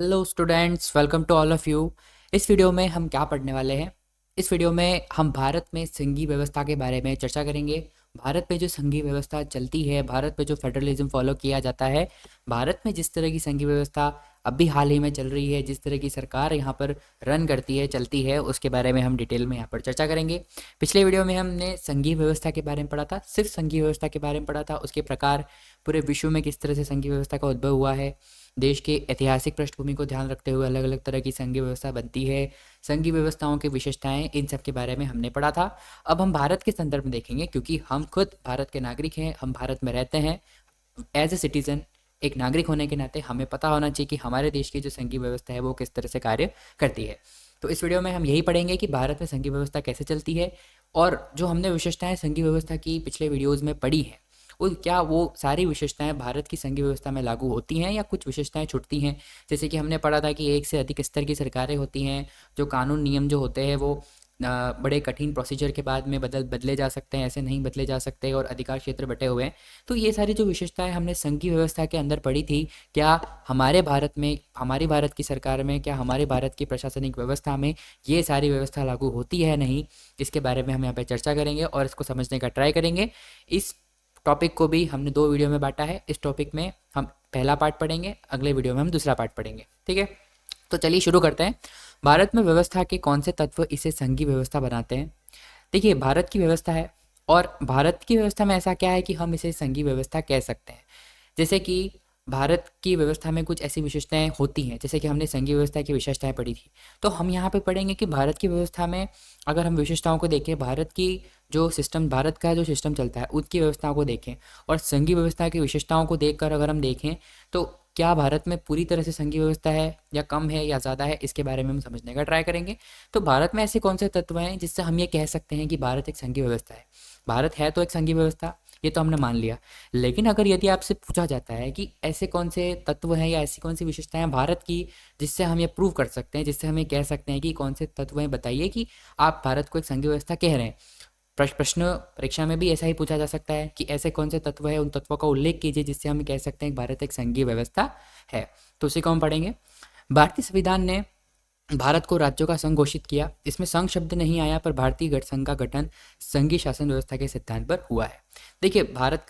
Hello students, welcome to all of you. इस video में हम क्या पढ़ने वाले हैं? इस वीडियो में हम भारत में संघीय व्यवस्था के बारे में चर्चा करेंगे। भारत में जो संघीय व्यवस्था चलती है, भारत में जो फेडरलिज्म फॉलो किया जाता है, भारत में जिस तरह की संघीय व्यवस्था अभी हाल ही में चल रही है, जिस तरह की सरकार यहाँ पर रन करती है, चलती है, उसके बारे में हम डिटेल में यहाँ पर चर्चा करेंगे। पिछले वीडियो में हमने संघीय व्यवस्था के बारे में पढ़ा था, सिर्फ संघीय व्यवस्था के बारे में पढ़ा था, उसके प्रकार, पूरे विश्व में किस तरह से संघीय व्यवस्था का उद्भव हुआ है, देश के ऐतिहासिक पृष्ठभूमि को ध्यान रखते हुए अलग अलग तरह की संघीय व्यवस्था बनती है, संघीय व्यवस्थाओं की विशेषताएं, इन सब के बारे में हमने पढ़ा था। अब हम भारत के संदर्भ में देखेंगे, क्योंकि हम खुद भारत के नागरिक हैं, हम भारत में रहते हैं। एज ए सिटीजन, एक नागरिक होने के नाते हमें पता होना चाहिए कि हमारे देश की जो संघीय व्यवस्था है वो किस तरह से कार्य करती है। तो इस वीडियो में हम यही पढ़ेंगे कि भारत में संघीय व्यवस्था कैसे चलती है, और जो हमने विशेषताएं संघीय व्यवस्था की पिछले वीडियोज़ में पढ़ी हैं, क्या वो सारी विशेषताएं भारत की संघीय व्यवस्था में लागू होती हैं या कुछ विशेषताएं छूटती हैं। जैसे कि हमने पढ़ा था कि एक से अधिक स्तर की सरकारें होती हैं, जो कानून नियम जो होते हैं वो बड़े कठिन प्रोसीजर के बाद में बदले जा सकते हैं, ऐसे नहीं बदले जा सकते, और अधिकार क्षेत्र बटे हुए हैं। तो ये सारी जो विशेषताएं हमने संघीय व्यवस्था के अंदर पढ़ी थी, क्या हमारे भारत में, हमारी भारत की सरकार में, क्या हमारे भारत की प्रशासनिक व्यवस्था में ये सारी व्यवस्था लागू होती है नहीं, इसके बारे में हम यहाँ पे चर्चा करेंगे और इसको समझने का ट्राई करेंगे। इस टॉपिक को भी हमने 2 वीडियो में बांटा है। इस टॉपिक में हम पहला पार्ट पढ़ेंगे, अगले वीडियो में हम दूसरा पार्ट पढ़ेंगे, ठीक है। तो चलिए शुरू करते हैं। भारत में व्यवस्था के कौन से तत्व इसे संघीय व्यवस्था बनाते हैं? देखिए, भारत की व्यवस्था है, और भारत की व्यवस्था में ऐसा क्या है कि हम इसे संघीय व्यवस्था कह सकते हैं। जैसे कि भारत की व्यवस्था में कुछ ऐसी विशेषताएं होती हैं, जैसे कि हमने संघीय व्यवस्था की विशेषताएं पढ़ी थी, तो हम यहाँ पे पढ़ेंगे कि भारत की व्यवस्था में अगर हम विशेषताओं को देखें, भारत की जो सिस्टम, भारत का जो सिस्टम चलता है उसकी व्यवस्थाओं को देखें, और संघीय व्यवस्था की विशेषताओं को देखकर अगर हम देखें, तो क्या भारत में पूरी तरह से संघीय व्यवस्था है या कम है या ज़्यादा है, इसके बारे में हम समझने का ट्राई करेंगे। तो भारत में ऐसे कौन से तत्व हैं जिससे हम ये कह सकते हैं कि भारत एक संघीय व्यवस्था है? भारत है तो एक संघीय व्यवस्था, ये तो हमने मान लिया। लेकिन अगर यदि आपसे पूछा जाता है कि ऐसे कौन से तत्व हैं या ऐसी कौन सी विशेषताएं भारत की जिससे हम ये प्रूव कर सकते हैं, जिससे हम ये कह सकते हैं कि कौन से तत्व हैं, बताइए कि आप भारत को एक संघीय व्यवस्था कह रहे हैं। प्रश्न परीक्षा में भी ऐसा ही पूछा जा सकता है कि ऐसे कौन से तत्व है, उन तत्वों का उल्लेख कीजिए जिससे हम कह सकते हैं कि भारत एक संघीय व्यवस्था है। तो उसी को हम पढ़ेंगे। भारतीय संविधान ने भारत को राज्यों का संघ घोषित किया। इसमें संघ शब्द नहीं आया, पर भारतीय संघ का गठन संघीय शासन व्यवस्था के सिद्धांत पर हुआ है। देखिए, भारत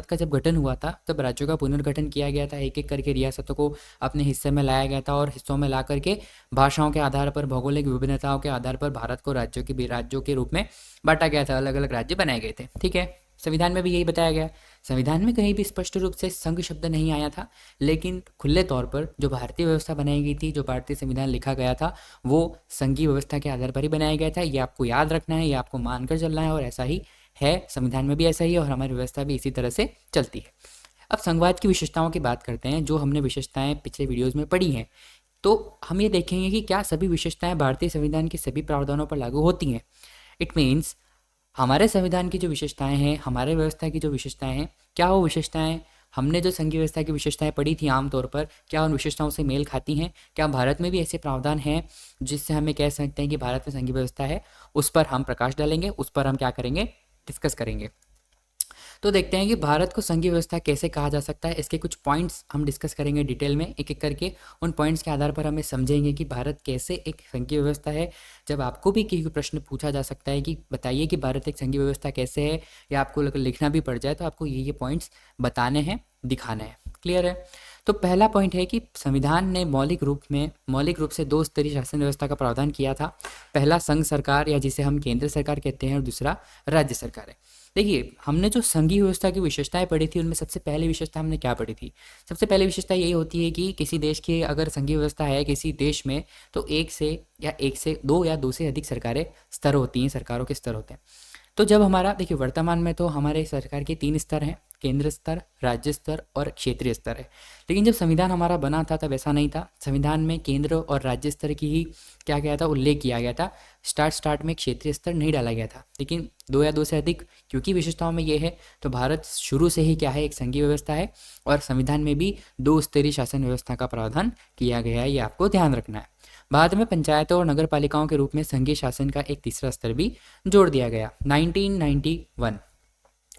का जब गठन हुआ था, तब राज्यों का पुनर्गठन किया गया था, एक एक करके रियासतों को अपने हिस्से में लाया गया था, और हिस्सों में ला करके भाषाओं के आधार पर, भौगोलिक विभिन्नताओं के आधार पर भारत को राज्यों के रूप में बांटा गया था, अलग अलग राज्य बनाए गए थे, ठीक है। संविधान में भी यही बताया गया। संविधान में कहीं भी स्पष्ट रूप से संघ शब्द नहीं आया था, लेकिन खुले तौर पर जो भारतीय व्यवस्था बनाई गई थी, जो भारतीय संविधान लिखा गया था, वो संघीय व्यवस्था के आधार पर ही बनाया गया था। ये आपको याद रखना है, ये आपको मानकर चलना है, और ऐसा ही है, संविधान में भी ऐसा ही है, और हमारी व्यवस्था भी इसी तरह से चलती है। अब संघवाद की विशेषताओं की बात करते हैं, जो हमने विशेषताएं पिछले वीडियोज़ में पढ़ी हैं। तो हम ये देखेंगे कि क्या सभी विशेषताएं भारतीय संविधान के सभी प्रावधानों पर लागू होती हैं। इट मीन्स, हमारे संविधान की जो विशेषताएं हैं, हमारे व्यवस्था की जो विशेषताएं हैं, क्या वो विशेषताएं हमने जो संघीय व्यवस्था की विशेषताएं पढ़ी थी आमतौर पर, क्या उन विशेषताओं से मेल खाती हैं? क्या भारत में भी ऐसे प्रावधान हैं जिससे हमें कह सकते हैं कि भारत में संघीय व्यवस्था है? उस पर हम प्रकाश डालेंगे, उस पर हम क्या करेंगे, डिस्कस करेंगे। तो देखते हैं कि भारत को संघीय व्यवस्था कैसे कहा जा सकता है। इसके कुछ पॉइंट्स हम डिस्कस करेंगे डिटेल में, एक एक करके। उन पॉइंट्स के आधार पर हमें समझेंगे कि भारत कैसे एक संघीय व्यवस्था है। जब आपको भी कोई प्रश्न पूछा जा सकता है कि बताइए कि भारत एक संघीय व्यवस्था कैसे है, या आपको लिखना भी पड़ जाए, तो आपको ये पॉइंट्स बताने हैं, दिखाने हैं। क्लियर है? तो पहला पॉइंट है कि संविधान ने मौलिक रूप से 2 स्तरीय शासन व्यवस्था का प्रावधान किया था। पहला संघ सरकार, या जिसे हम केंद्र सरकार कहते हैं, और दूसरा राज्य सरकार है। देखिए, हमने जो संघीय व्यवस्था की विशेषताएं पढ़ी थी, उनमें सबसे पहली विशेषता हमने क्या पढ़ी थी? सबसे पहली विशेषता यही होती है कि किसी देश की अगर संघीय व्यवस्था है किसी देश में, तो एक से दो या दो से अधिक सरकारें स्तर होती हैं, सरकारों के स्तर होते हैं। तो जब हमारा, देखिए, वर्तमान में तो हमारे सरकार के 3 स्तर हैं, केंद्र स्तर, राज्य स्तर और क्षेत्रीय स्तर है। लेकिन जब संविधान हमारा बना था तब ऐसा नहीं था। संविधान में केंद्र और राज्य स्तर की ही क्या गया था, उल्लेख किया गया था। स्टार्ट में क्षेत्रीय स्तर नहीं डाला गया था। लेकिन 2 या 2 से अधिक, क्योंकि विशेषताओं में ये है, तो भारत शुरू से ही क्या है, एक संघीय व्यवस्था है, और संविधान में भी 2 स्तरीय शासन व्यवस्था का प्रावधान किया गया है, ये आपको ध्यान रखना है। बाद में पंचायतों और नगर पालिकाओं के रूप में संघीय शासन का एक तीसरा स्तर भी जोड़ दिया गया 1991।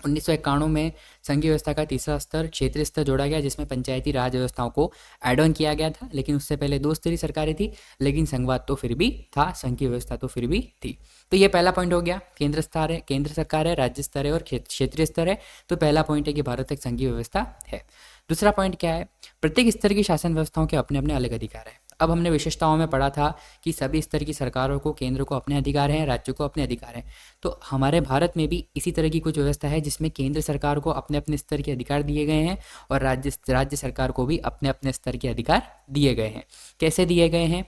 1991 में संघीय व्यवस्था का तीसरा स्तर क्षेत्रीय स्तर जोड़ा गया, जिसमें पंचायती राज व्यवस्थाओं को ऐड ऑन किया गया था। लेकिन उससे पहले दो स्तरीय सरकारें थी, लेकिन संघवाद तो फिर भी था, संघीय व्यवस्था तो फिर भी थी। तो ये पहला पॉइंट हो गया। केंद्र स्तर है, केंद्र सरकार है, राज्य स्तर है और क्षेत्रीय स्तर है। तो पहला पॉइंट है कि भारत एक संघीय व्यवस्था है। दूसरा पॉइंट क्या है? प्रत्येक स्तर की शासन व्यवस्थाओं के अपने अपने अलग अधिकार है। अब हमने विशेषताओं में पढ़ा था कि सभी स्तर की सरकारों को, केंद्र को अपने अधिकार हैं, राज्यों को अपने अधिकार हैं। तो हमारे भारत में भी इसी तरह की कुछ व्यवस्था है जिसमें केंद्र सरकार को अपने अपने स्तर के अधिकार दिए गए हैं और राज्य सरकार को भी अपने अपने स्तर के अधिकार दिए गए हैं। कैसे दिए गए हैं?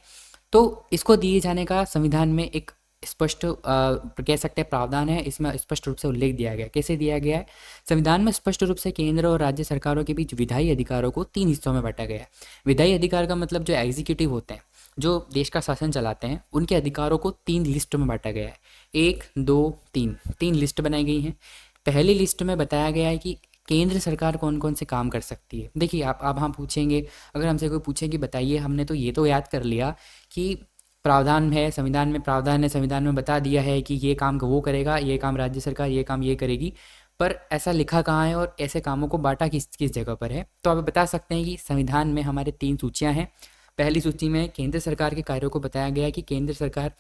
तो इसको दिए जाने का संविधान में एक स्पष्ट कह सकते हैं प्रावधान है। इसमें स्पष्ट रूप से उल्लेख दिया गया। कैसे दिया गया है? संविधान में स्पष्ट रूप से केंद्र और राज्य सरकारों के बीच विधायी अधिकारों को 3 हिस्सों में बांटा गया है। विधायी अधिकार का मतलब जो एग्जीक्यूटिव होते हैं, जो देश का शासन चलाते हैं, उनके अधिकारों को 3 लिस्ट में बांटा गया है। 1, 2, 3, 3 लिस्ट बनाई गई हैं। पहली लिस्ट में बताया गया है कि केंद्र सरकार कौन कौन से काम कर सकती है। देखिए, आप अब हम पूछेंगे, अगर हमसे कोई पूछे कि बताइए, हमने तो ये तो याद कर लिया कि प्रावधान है, संविधान में प्रावधान है, संविधान में बता दिया है कि ये काम वो करेगा, ये काम राज्य सरकार, ये काम ये करेगी, पर ऐसा लिखा कहाँ है और ऐसे कामों को बांटा किस किस जगह पर है? तो आप बता सकते हैं कि संविधान में हमारे 3 सूचियाँ हैं। पहली सूची में केंद्र सरकार के कार्यों को बताया गया है कि केंद्र सरकार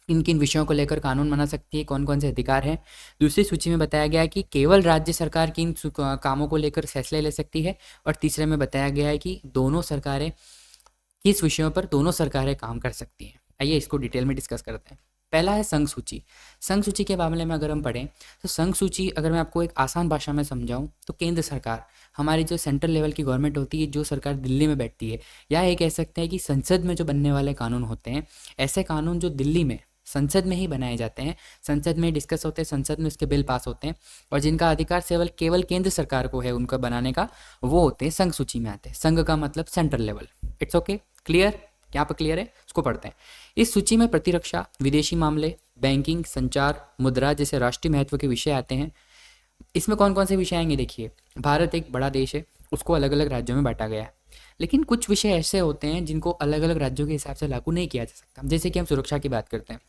किन किन विषयों को लेकर कानून बना सकती है, कौन कौन से अधिकार हैं। दूसरी सूची में बताया गया है कि केवल राज्य सरकार किन कामों को लेकर फैसले ले सकती है। और तीसरे में बताया गया है कि दोनों सरकारें किस विषयों पर दोनों सरकारें काम कर सकती हैं। आइए इसको डिटेल में डिस्कस करते हैं। पहला है संघ सूची। संघ सूची के मामले में अगर हम पढ़ें तो संघ सूची, अगर मैं आपको एक आसान भाषा में समझाऊं तो केंद्र सरकार, हमारी जो सेंट्रल लेवल की गवर्नमेंट होती है, जो सरकार दिल्ली में बैठती है, या ये कह सकते हैं कि संसद में जो बनने वाले कानून होते हैं, ऐसे कानून जो दिल्ली में संसद में ही बनाए जाते हैं, संसद में डिस्कस होते हैं, संसद में उसके बिल पास होते हैं, और जिनका अधिकार केवल केंद्र सरकार को है उनका बनाने का, वो होते हैं संघ सूची में आते हैं। संघ का मतलब central level. It's okay, clear? यहाँ पर क्लियर है? उसको पढ़ते हैं। इस सूची में प्रतिरक्षा, विदेशी मामले, बैंकिंग, संचार, मुद्रा जैसे राष्ट्रीय महत्व के विषय आते हैं। इसमें कौन कौन से विषय आएंगे? देखिए, भारत एक बड़ा देश है, उसको अलग अलग राज्यों में बांटा गया है, लेकिन कुछ विषय ऐसे होते हैं जिनको अलग अलग राज्यों के हिसाब से लागू नहीं किया जा सकता। जैसे कि हम सुरक्षा की बात करते हैं,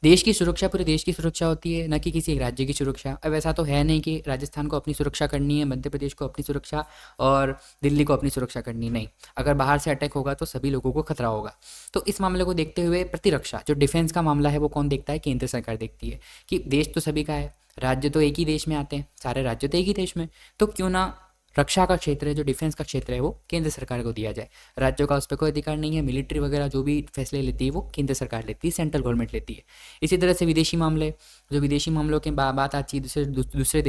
देश की सुरक्षा पूरे देश की सुरक्षा होती है, न कि किसी एक राज्य की सुरक्षा। अब ऐसा तो है नहीं कि राजस्थान को अपनी सुरक्षा करनी है, मध्य प्रदेश को अपनी सुरक्षा और दिल्ली को अपनी सुरक्षा करनी, नहीं। अगर बाहर से अटैक होगा तो सभी लोगों को खतरा होगा। तो इस मामले को देखते हुए प्रतिरक्षा, जो डिफेंस का मामला है, वो कौन देखता है? केंद्र सरकार देखती है कि देश तो सभी का है, राज्य तो एक ही देश में आते हैं, सारे राज्य तो एक ही देश में, तो क्यों ना रक्षा का क्षेत्र है, जो डिफेंस का क्षेत्र है, वो केंद्र सरकार को दिया जाए। राज्यों का उस पर कोई अधिकार नहीं है। मिलिट्री वगैरह जो भी फैसले लेती है वो केंद्र सरकार लेती है, सेंट्रल गवर्नमेंट लेती है। इसी तरह से विदेशी मामले, जो विदेशी मामलों की बात आती है, दूसरे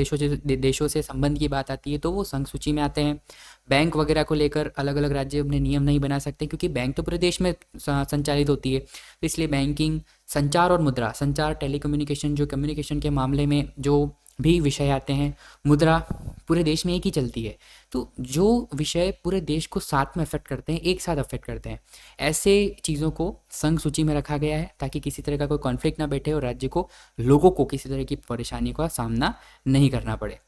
देशों से संबंध की बात आती है, तो वो संघ सूची में आते हैं। बैंक वगैरह को लेकर अलग अलग राज्य अपने नियम नहीं बना सकते, क्योंकि बैंक तो पूरे देश में संचालित होती है, तो इसलिए बैंकिंग, संचार और मुद्रा, संचार टेलीकम्युनिकेशन, जो कम्युनिकेशन के मामले में जो भी विषय आते हैं, मुद्रा पूरे देश में एक ही चलती है। तो जो विषय पूरे देश को साथ में अफेक्ट करते हैं, एक साथ अफेक्ट करते हैं, ऐसे चीज़ों को संघ सूची में रखा गया है, ताकि किसी तरह का कोई कॉन्फ्लिक्ट ना बैठे और राज्य को, लोगों को किसी तरह की परेशानी का सामना नहीं करना पड़े।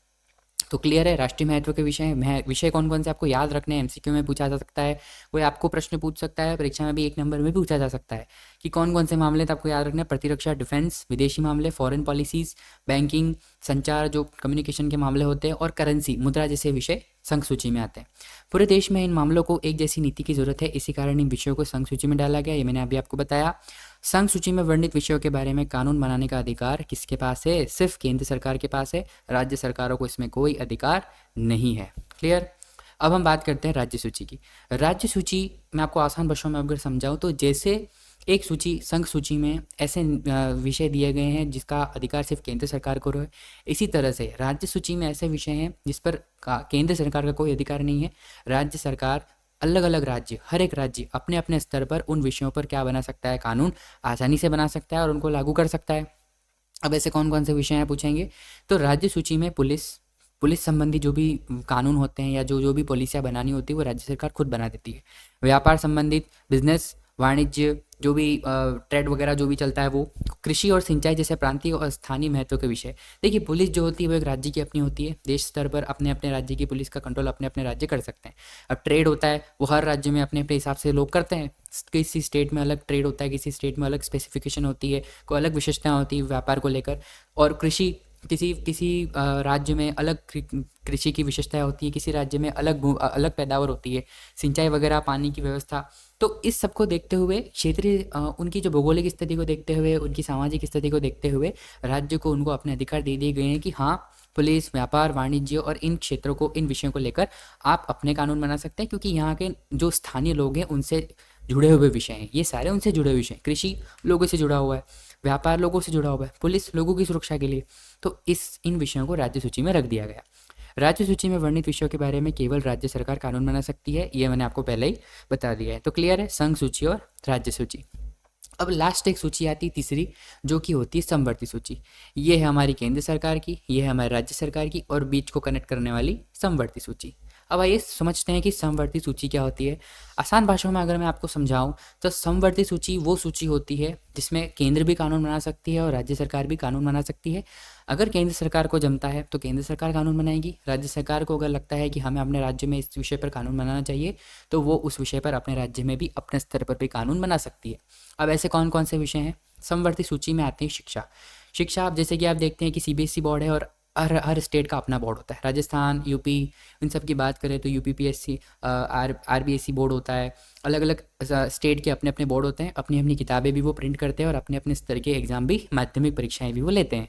तो क्लियर है? राष्ट्रीय महत्व के विषय कौन कौन से आपको याद रखने हैं? एमसीक्यू में पूछा जा सकता है, कोई आपको प्रश्न पूछ सकता है, परीक्षा में भी 1 नंबर में भी पूछा जा सकता है कि कौन कौन से मामले आपको याद रखने हैं। प्रतिरक्षा, डिफेंस, विदेशी मामले, फॉरेन पॉलिसीज, बैंकिंग, संचार जो कम्युनिकेशन के मामले होते हैं, और करेंसी, मुद्रा जैसे विषय संघ सूची में आते हैं। पूरे देश में इन मामलों को एक जैसी नीति की जरूरत है, इसी कारण इन विषयों को संघ सूची में डाला गया। ये मैंने अभी आपको बताया। संघ सूची में वर्णित विषयों के बारे में कानून बनाने का अधिकार किसके पास है? सिर्फ केंद्र सरकार के पास है। राज्य सरकारों को इसमें कोई अधिकार नहीं है। क्लियर? अब हम बात करते हैं राज्य सूची की। राज्य सूची मैं आपको आसान भाषा में अगर समझाऊं तो, जैसे एक सूची, संघ सूची में ऐसे विषय दिए गए हैं जिसका अधिकार सिर्फ केंद्र सरकार को है, इसी तरह से राज्य सूची में ऐसे विषय हैं जिस पर केंद्र सरकार का कोई अधिकार नहीं है। राज्य सरकार, अलग अलग राज्य, हर एक राज्य अपने अपने स्तर पर उन विषयों पर क्या बना सकता है? कानून आसानी से बना सकता है और उनको लागू कर सकता है। अब ऐसे कौन कौन से विषय हैं पूछेंगे तो, राज्य सूची में पुलिस संबंधी जो भी कानून होते हैं या जो भी पॉलिसियाँ बनानी होती है, वो राज्य सरकार खुद बना देती है। व्यापार संबंधित, बिजनेस, वाणिज्य, जो भी ट्रेड वगैरह जो भी चलता है वो। कृषि और सिंचाई जैसे प्रांतीय और स्थानीय महत्व के विषय। देखिए, पुलिस जो होती है वो एक राज्य की अपनी होती है। देश स्तर पर अपने अपने राज्य की पुलिस का कंट्रोल अपने अपने राज्य कर सकते हैं। अब ट्रेड होता है वो हर राज्य में अपने अपने हिसाब से लोग करते हैं। किसी स्टेट में अलग ट्रेड होता है, किसी स्टेट में अलग स्पेसिफिकेशन होती है, कोई अलग विशेषताएं होती है व्यापार को लेकर। और कृषि किसी किसी राज्य में अलग कृषि की विशेषताएं होती है, किसी राज्य में अलग पैदावार होती है, सिंचाई वगैरह, पानी की व्यवस्था। तो इस सब को देखते हुए क्षेत्रीय उनकी जो भौगोलिक स्थिति को देखते हुए, उनकी सामाजिक स्थिति को देखते हुए राज्य को उनको अपने अधिकार दे दिए गए हैं कि हाँ, पुलिस, व्यापार, वाणिज्य और इन क्षेत्रों को, इन विषयों को लेकर आप अपने कानून बना सकते हैं, क्योंकि यहाँ के जो स्थानीय लोग हैं उनसे जुड़े हुए विषय हैं, ये सारे उनसे जुड़े हुए विषय हैं। कृषि लोगों से जुड़ा हुआ है, व्यापार लोगों से जुड़ा हुआ है, पुलिस लोगों की सुरक्षा के लिए। तो इन विषयों को राज्य सूची में रख दिया गया। राज्य सूची में वर्णित विषयों के बारे में केवल राज्य सरकार कानून बना सकती है, ये मैंने आपको पहले ही बता दिया है। तो क्लियर है, संघ सूची और राज्य सूची। अब लास्ट एक सूची आती है तीसरी, जो कि होती है समवर्ती सूची। ये है हमारी केंद्र सरकार की, ये है हमारी राज्य सरकार की, और बीच को कनेक्ट करने वाली समवर्ती सूची। अब आइए समझते हैं कि समवर्ती सूची क्या होती है। आसान भाषा में अगर मैं आपको समझाऊं तो समवर्ती सूची वो सूची होती है जिसमें केंद्र भी कानून बना सकती है और राज्य सरकार भी कानून बना सकती है। अगर केंद्र सरकार को जमता है तो केंद्र सरकार कानून बनाएगी, राज्य सरकार को अगर लगता है कि हमें अपने राज्य में इस विषय पर कानून बनाना चाहिए तो वो उस विषय पर अपने राज्य में भी, अपने स्तर पर भी कानून बना सकती है। अब ऐसे कौन कौन से विषय हैं समवर्ती सूची में आते हैं? शिक्षा। आप जैसे कि आप देखते हैं कि सीबीएसई बोर्ड है और हर स्टेट का अपना बोर्ड होता है। राजस्थान, यूपी, इन सब की बात करें तो यूपीपीएससी, आरबीएससी बोर्ड होता है। अलग अलग स्टेट के अपने अपने बोर्ड होते हैं, अपनी अपनी किताबें भी वो प्रिंट करते हैं और अपने अपने स्तर के एग्जाम भी, माध्यमिक परीक्षाएं भी वो लेते हैं।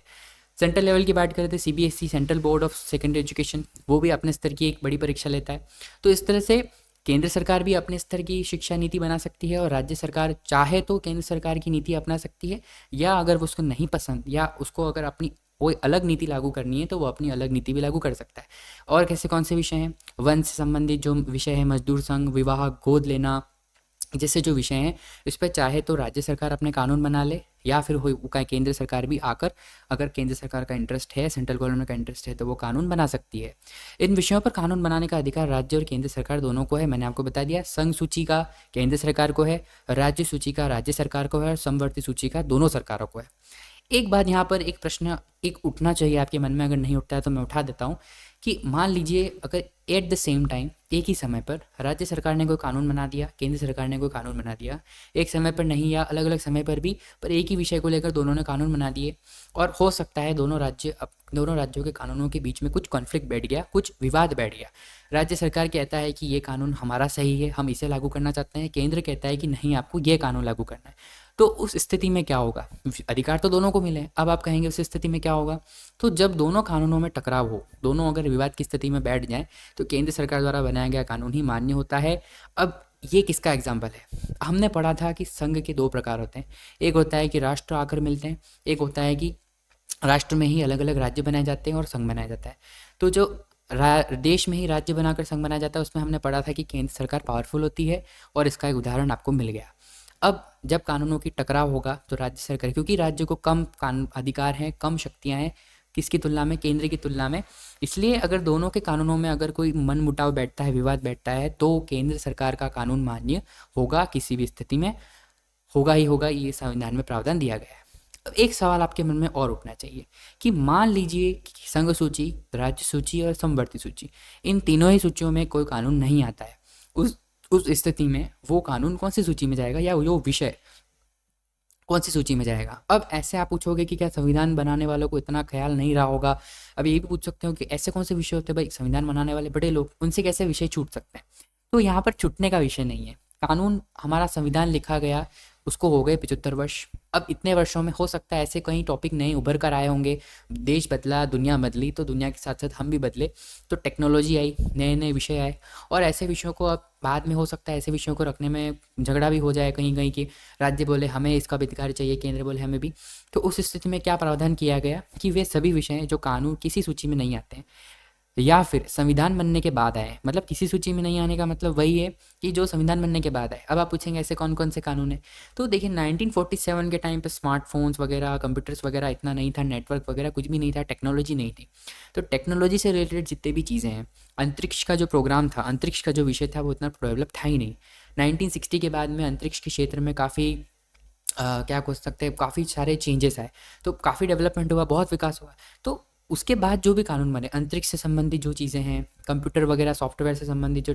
सेंट्रल लेवल की बात करें तो CBSE, central board of secondary education, वो भी अपने स्तर की एक बड़ी परीक्षा लेता है। तो इस तरह से केंद्र सरकार भी अपने स्तर की शिक्षा नीति बना सकती है और राज्य सरकार चाहे तो केंद्र सरकार की नीति अपना सकती है, या अगर वो उसको नहीं पसंद या उसको अगर अपनी कोई अलग नीति लागू करनी है तो वो अपनी अलग नीति भी लागू कर सकता है। और कैसे कौन से विषय हैं? वन से संबंधित जो विषय है, मजदूर संघ, विवाह, गोद लेना, जैसे जो विषय हैं इस पर चाहे तो राज्य सरकार अपने कानून बना ले, या फिर हो केंद्र सरकार भी आकर, अगर केंद्र सरकार का इंटरेस्ट है, सेंट्रल गवर्नमेंट का इंटरेस्ट है, तो वो कानून बना सकती है। इन विषयों पर कानून बनाने का अधिकार राज्य और केंद्र सरकार दोनों को है। मैंने आपको बता दिया, संघ सूची का केंद्र सरकार को है, राज्य सूची का राज्य सरकार को है, और समवर्ती सूची का दोनों सरकारों को है। एक बात यहाँ पर, एक प्रश्न एक उठना चाहिए आपके मन में, अगर नहीं उठता है तो मैं उठा देता हूँ कि मान लीजिए अगर एट द सेम टाइम, एक ही समय पर राज्य सरकार ने कोई कानून बना दिया, केंद्र सरकार ने कोई कानून बना दिया, एक समय पर नहीं या अलग अलग समय पर भी, पर एक ही विषय को लेकर दोनों ने कानून बना दिए, और हो सकता है दोनों राज्यों के कानूनों के बीच में कुछ कॉन्फ्लिक्ट बैठ गया, कुछ विवाद बैठ गया। राज्य सरकार कहता है कि ये कानून हमारा सही है, हम इसे लागू करना चाहते हैं, केंद्र कहता है कि नहीं, आपको ये कानून लागू करना है। तो उस स्थिति में क्या होगा? अधिकार तो दोनों को मिले, अब आप कहेंगे उस स्थिति में क्या होगा? तो जब दोनों कानूनों में टकराव हो, दोनों अगर विवाद की स्थिति में बैठ जाएं, तो केंद्र सरकार द्वारा बनाया गया कानून ही मान्य होता है। अब ये किसका एग्जाम्पल है? हमने पढ़ा था कि संघ के दो प्रकार होते हैं, एक होता है कि राष्ट्र आकर मिलते हैं, एक होता है कि राष्ट्र में ही अलग अलग राज्य बनाए जाते हैं और संघ बनाया जाता है। तो जो देश में ही राज्य बनाकर संघ बनाया जाता है, उसमें हमने पढ़ा था कि केंद्र सरकार पावरफुल होती है, और इसका एक उदाहरण आपको मिल गया। अब जब कानूनों की टकराव होगा तो राज्य सरकार, क्योंकि राज्य को कम अधिकार हैं, कम शक्तियां हैं, किसकी तुलना में? केंद्र की तुलना में। इसलिए अगर दोनों के कानूनों में अगर कोई मन मुटाव बैठता है, विवाद बैठता है, तो केंद्र सरकार का कानून मान्य होगा, किसी भी स्थिति में होगा ही होगा, ये संविधान में प्रावधान दिया गया है। अब एक सवाल आपके मन में और उठना चाहिए कि मान लीजिए कि संघ सूची, राज्य सूची और समवर्ती सूची, इन तीनों ही सूचियों में कोई कानून नहीं आता है, उस स्थिति में वो कानून कौन सी सूची में जाएगा, या वो विषय कौन सी सूची में जाएगा? अब ऐसे आप पूछोगे कि क्या संविधान बनाने वालों को इतना ख्याल नहीं रहा होगा? अब ये भी पूछ सकते हो कि ऐसे कौन से विषय होते हैं भाई, संविधान बनाने वाले बड़े लोग, उनसे कैसे विषय छूट सकते हैं? तो यहाँ पर छूटने का विषय नहीं है। कानून, हमारा संविधान लिखा गया उसको हो गए 75 वर्ष। अब इतने वर्षों में हो सकता है ऐसे कई टॉपिक नए उभर कर आए होंगे, देश बदला, दुनिया बदली, तो दुनिया के साथ साथ हम भी बदले, तो टेक्नोलॉजी आई, नए नए विषय आए, और ऐसे विषयों को अब बाद में हो सकता है ऐसे विषयों को रखने में झगड़ा भी हो जाए कहीं कहीं कि राज्य बोले हमें इसका भी अधिकार चाहिए, केंद्र बोले हमें भी। तो उस स्थिति में क्या प्रावधान किया गया कि वे सभी विषय जो कानून किसी सूची में नहीं आते हैं या फिर संविधान बनने के बाद आए, मतलब किसी सूची में नहीं आने का मतलब वही है कि जो संविधान बनने के बाद आए। अब आप पूछेंगे ऐसे कौन कौन से कानून हैं? तो देखिए 1947 के टाइम पे स्मार्टफोन्स वगैरह, कंप्यूटर्स वगैरह इतना नहीं था, नेटवर्क वगैरह कुछ भी नहीं था, टेक्नोलॉजी नहीं थी। तो टेक्नोलॉजी से रिलेटेड जितने भी चीज़ें हैं, अंतरिक्ष का जो प्रोग्राम था, अंतरिक्ष का जो विषय था, वो इतना डेवलप था ही नहीं। 1960 के बाद में अंतरिक्ष के क्षेत्र में काफ़ी क्या कह सकते हैं, काफ़ी सारे चेंजेस आए, तो काफ़ी डेवलपमेंट हुआ, बहुत विकास हुआ। तो उसके बाद जो भी कानून बने, अंतरिक्ष से संबंधित जो चीज़ें हैं, कंप्यूटर वगैरह सॉफ्टवेयर से संबंधित जो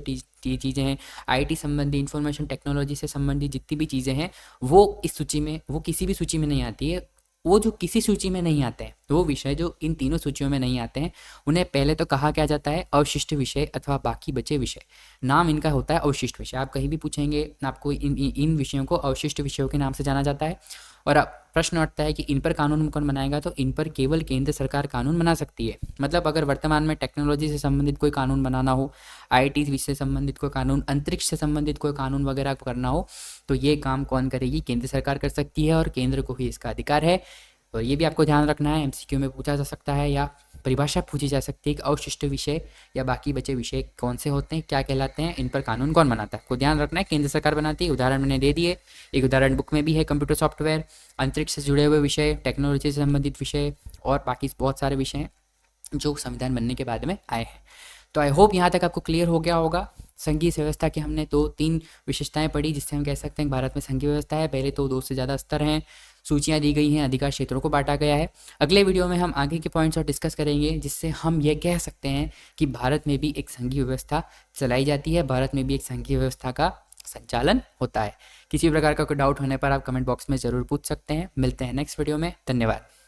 चीज़ें हैं, आईटी संबंधी, इंफॉर्मेशन टेक्नोलॉजी से संबंधित जितनी भी चीज़ें हैं, वो इस सूची में, वो किसी भी सूची में नहीं आती है। वो जो किसी सूची में नहीं आते हैं, वो विषय जो इन तीनों सूचियों में नहीं आते हैं, उन्हें पहले तो कहा क्या जाता है, अवशिष्ट विषय अथवा बाकी बचे विषय। नाम इनका होता है अवशिष्ट विषय। आप कहीं भी पूछेंगे आपको इन विषयों को अवशिष्ट विषयों के नाम से जाना जाता है। और अब प्रश्न उठता है कि इन पर कानून कौन बनाएगा, तो इन पर केवल केंद्र सरकार कानून बना सकती है। मतलब अगर वर्तमान में टेक्नोलॉजी से संबंधित कोई कानून बनाना हो, आईटी से संबंधित कोई कानून, अंतरिक्ष से संबंधित कोई कानून वगैरह करना हो, तो ये काम कौन करेगी, केंद्र सरकार कर सकती है, और केंद्र को ही इसका अधिकार है। और ये भी आपको ध्यान रखना है, एमसीक्यू में पूछा जा सकता है या परिभाषा पूछी जा सकती है कि अवशिष्ट विषय या बाकी बचे विषय कौन से होते हैं, क्या कहलाते हैं, इन पर कानून कौन बनाता है। को ध्यान रखना है, केंद्र सरकार बनाती है। उदाहरण मैंने दे दिए, एक उदाहरण बुक में भी है, कंप्यूटर सॉफ्टवेयर, अंतरिक्ष से जुड़े हुए विषय, टेक्नोलॉजी से संबंधित विषय और बाकी बहुत सारे विषय हैं जो संविधान बनने के बाद में आए हैं। तो आई होप यहाँ तक आपको क्लियर हो गया होगा। संघीय व्यवस्था की हमने 2-3 विशेषताएं पढ़ी, जिससे हम कह सकते हैं कि भारत में संघीय व्यवस्था है। पहले तो 2 से ज़्यादा स्तर हैं, सूचियाँ दी गई हैं, अधिकार क्षेत्रों को बांटा गया है। अगले वीडियो में हम आगे के पॉइंट्स और डिस्कस करेंगे, जिससे हम ये कह सकते हैं कि भारत में भी एक संघीय व्यवस्था चलाई जाती है, भारत में भी एक संघीय व्यवस्था का संचालन होता है। किसी प्रकार का कोई डाउट होने पर आप कमेंट बॉक्स में ज़रूर पूछ सकते हैं। मिलते हैं नेक्स्ट वीडियो में। धन्यवाद।